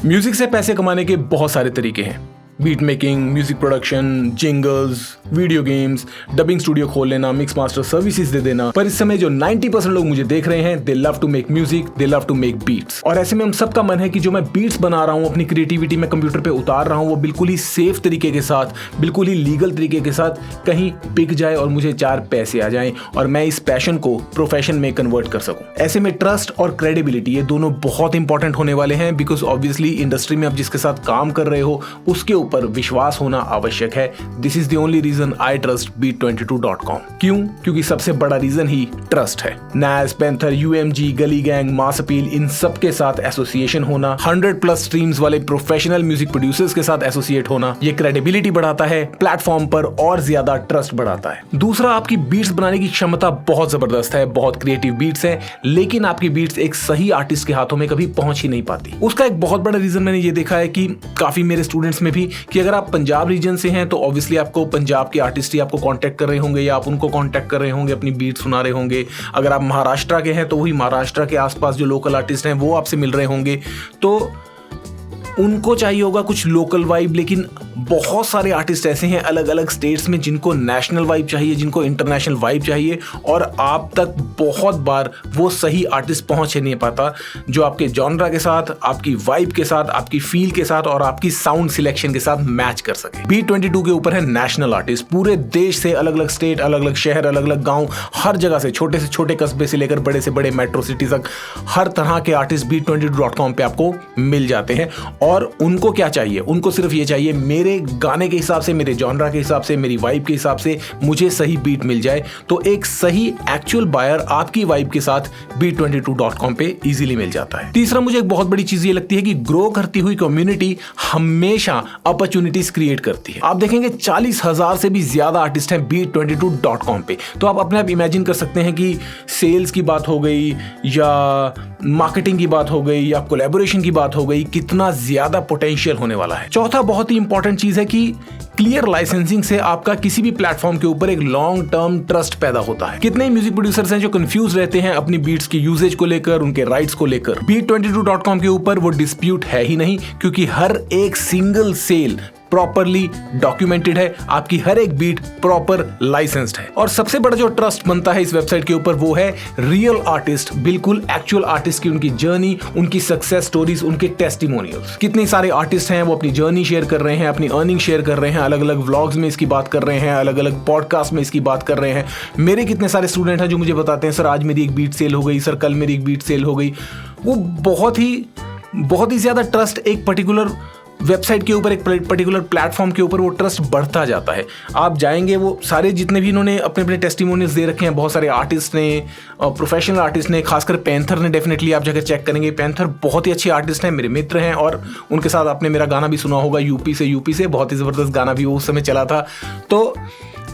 Music से पैसे कमाने के बहुत सारे तरीके हैं। Beat making, music production, jingles, video games, dubbing studio खोल लेना, मिक्स मास्टर सर्विसेज दे देना। पर इस समय जो 90% लोग मुझे देख रहे हैं, they love to make music, they love to make beats. और ऐसे में हम सबका मन है कि जो मैं बीट्स बना रहा हूँ, अपनी क्रिएटिविटी में कंप्यूटर पे उतार रहा हूँ, वो बिल्कुल ही सेफ तरीके के साथ, बिल्कुल ही लीगल तरीके के साथ कहीं बिक जाए और मुझे 4 पैसे आ जाएं और मैं इस पैशन को प्रोफेशन में कन्वर्ट कर सकूं। ऐसे में ट्रस्ट और क्रेडिबिलिटी, ये दोनों बहुत इंपॉर्टेंट होने वाले हैं, बिकॉज ऑब्वियसली इंडस्ट्री में आप जिसके साथ काम कर रहे हो उसके ऊपर विश्वास होना आवश्यक है। This is the only reason I trust beat22.com। क्यों? क्योंकि सबसे बड़ा रीजन ही ट्रस्ट है। Nas, Panther, UMG, Gully Gang, mass appeal, इन सब के साथ एसोसिएशन होना, 100+ स्ट्रीम्स वाले प्रोफेशनल म्यूजिक प्रोड्यूसर्स के साथ एसोसिएट होना, ये क्रेडिबिलिटी बढ़ाता है, प्लेटफॉर्म पर और ज्यादा ट्रस्ट बढ़ाता है। दूसरा, आपकी बीट्स बनाने की क्षमता बहुत जबरदस्त है, बहुत क्रिएटिव बीट्स है, लेकिन आपकी बीट्स एक सही आर्टिस्ट के हाथों में कभी पहुंच ही नहीं पाती। उसका एक बहुत बड़ा रीजन मैंने ये देखा है कि काफी मेरे स्टूडेंट्स में भी, कि अगर आप पंजाब रीजन से हैं तो ऑब्वियसली आपको पंजाब के आर्टिस्ट ही आपको कांटेक्ट कर रहे होंगे या आप उनको कांटेक्ट कर रहे होंगे, अपनी बीट सुना रहे होंगे। अगर आप महाराष्ट्र के हैं तो वही महाराष्ट्र के आसपास जो लोकल आर्टिस्ट हैं वो आपसे मिल रहे होंगे, तो उनको चाहिए होगा कुछ लोकल वाइब। लेकिन बहुत सारे आर्टिस्ट ऐसे हैं अलग अलग स्टेट्स में जिनको नेशनल वाइब चाहिए, जिनको इंटरनेशनल वाइब चाहिए, और आप तक बहुत बार वो सही आर्टिस्ट पहुंच ही नहीं पाता जो आपके जॉनरा के साथ, आपकी वाइब के साथ, आपकी फील के साथ और आपकी साउंड सिलेक्शन के साथ मैच कर सके। beat22 के ऊपर है नेशनल आर्टिस्ट, पूरे देश से अलग अलग स्टेट, अलग अलग शहर, अलग अलग गांव, हर जगह से छोटे कस्बे से लेकर बड़े से बड़े मेट्रो सिटी तक हर तरह के आर्टिस्ट beat22.com पे आपको मिल जाते हैं। और उनको क्या चाहिए? उनको सिर्फ ये चाहिए, मेरे गाने के हिसाब से, मेरे जॉनरा के हिसाब से, मेरी वाइब के हिसाब से मुझे सही बीट मिल जाए। तो एक सही एक्चुअल बायर आपकी वाइब के साथ beat22.com पे इजीली मिल जाता है। तीसरा, मुझे एक बहुत बड़ी चीज ये लगती है कि ग्रो करती हुई कम्युनिटी हमेशा अपॉर्चुनिटीज क्रिएट करती है। आप देखेंगे 40,000 से भी ज्यादा आर्टिस्ट हैं beat22.com पे। तो आप अपने आप इमेजिन कर सकते हैं कि सेल्स की बात हो गई या मार्केटिंग की बात हो गई या कोलैबोरेशन की बात हो गई, कितना ज्यादा पोटेंशियल होने वाला है। चौथा बहुत ही इंपॉर्टेंट चीज है कि क्लियर लाइसेंसिंग से आपका किसी भी प्लेटफॉर्म के ऊपर एक लॉन्ग टर्म ट्रस्ट पैदा होता है। कितने म्यूजिक प्रोड्यूसर्स हैं जो कंफ्यूज रहते हैं अपनी बीट्स की यूजेज को लेकर, उनके राइट्स को लेकर। beat22.com के ऊपर वो डिस्प्यूट है ही नहीं, क्योंकि हर एक सिंगल सेल प्रॉपरली डॉक्यूमेंटेड है, आपकी हर एक बीट प्रॉपर लाइसेंस्ड है। और सबसे बड़ा जो ट्रस्ट बनता है इस वेबसाइट के ऊपर वो है रियल आर्टिस्ट, बिल्कुल एक्चुअल आर्टिस्ट की उनकी जर्नी, उनकी सक्सेस स्टोरीज, उनके टेस्टिमोनियल्स। कितने सारे आर्टिस्ट हैं वो अपनी जर्नी शेयर कर रहे हैं, अपनी अर्निंग शेयर कर रहे हैं, अलग अलग व्लॉग्स में इसकी बात कर रहे हैं, अलग अलग पॉडकास्ट में इसकी बात कर रहे हैं। मेरे कितने सारे स्टूडेंट हैं जो मुझे बताते हैं, सर आज मेरी एक बीट सेल हो गई, सर कल मेरी एक बीट सेल हो गई। वो बहुत ही ज्यादा ट्रस्ट एक पर्टिकुलर वेबसाइट के ऊपर, एक पर्टिकुलर प्लेटफॉर्म के ऊपर वो ट्रस्ट बढ़ता जाता है। आप जाएंगे, वो सारे जितने भी इन्होंने अपने अपने टेस्टिमोनियल्स दे रखे हैं, बहुत सारे आर्टिस्ट ने, प्रोफेशनल आर्टिस्ट ने, खासकर पेंथर ने, डेफिनेटली आप जाकर चेक करेंगे। पेंथर बहुत ही अच्छे आर्टिस्ट हैं, मेरे मित्र हैं, और उनके साथ आपने मेरा गाना भी सुना होगा, यूपी से बहुत ही ज़बरदस्त गाना भी वो उस समय चला था। तो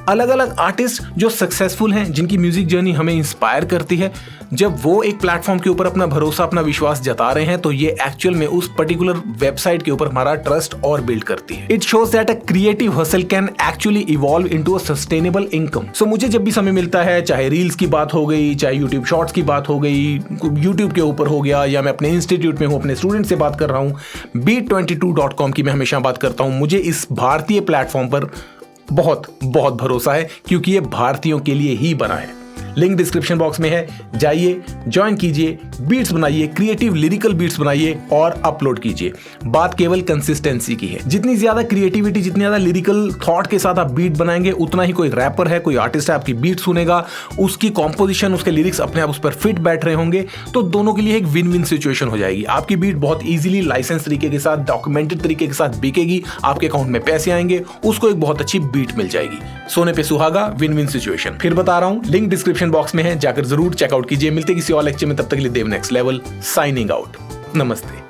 अलग अलग आर्टिस्ट जो सक्सेसफुल हैं, जिनकी म्यूजिक जर्नी हमें इंस्पायर करती है, जब वो एक प्लेटफॉर्म के ऊपर अपना भरोसा, अपना विश्वास जता रहे हैं, तो ये एक्चुअल में उस पर्टिकुलर वेबसाइट के ऊपर हमारा ट्रस्ट और बिल्ड करती है। It shows that a creative hustle can actually evolve into a sustainable income. So मुझे जब भी समय मिलता है, चाहे रील्स की बात हो गई, चाहे यूट्यूब शॉर्ट्स की बात हो गई, यूट्यूब के ऊपर हो गया, या मैं अपने इंस्टीट्यूट में हूँ, अपने स्टूडेंट से बात कर रहा हूँ, beat22.com की मैं हमेशा बात करता हूँ। मुझे इस भारतीय प्लेटफॉर्म पर बहुत भरोसा है, क्योंकि ये भारतीयों के लिए ही बना है। लिंक डिस्क्रिप्शन बॉक्स में है, जाइए, ज्वाइन कीजिए, बीट्स बनाइए, क्रिएटिव लिरिकल बीट्स बनाइए और अपलोड कीजिए। बात केवल कंसिस्टेंसी की है। जितनी ज्यादा क्रिएटिविटी, जितनी ज्यादा लिरिकल थॉट के साथ आप बीट बनाएंगे, उतना ही कोई रैपर है, कोई आर्टिस्ट है, आपकी बीट सुनेगा, उसकी कॉम्पोजिशन, उसके लिरिक्स अपने आप उस पर फिट बैठ रहे होंगे, तो दोनों के लिए एक विन विन सिचुएशन हो जाएगी। आपकी बीट बहुत ईजिली लाइसेंस तरीके के साथ, डॉक्यूमेंटेड तरीके के साथ बिकेगी, आपके अकाउंट में पैसे आएंगे, उसको एक बहुत अच्छी बीट मिल जाएगी। सोने पे सुहागा, विन विन सिचुएशन। फिर बता रहा हूं, लिंक डिस्क्रिप्शन बॉक्स में है, जाकर जरूर चेकआउट कीजिए। मिलते किसी और लेक्चर में, तब तक के लिए देव नेक्स्ट लेवल साइनिंग आउट। नमस्ते।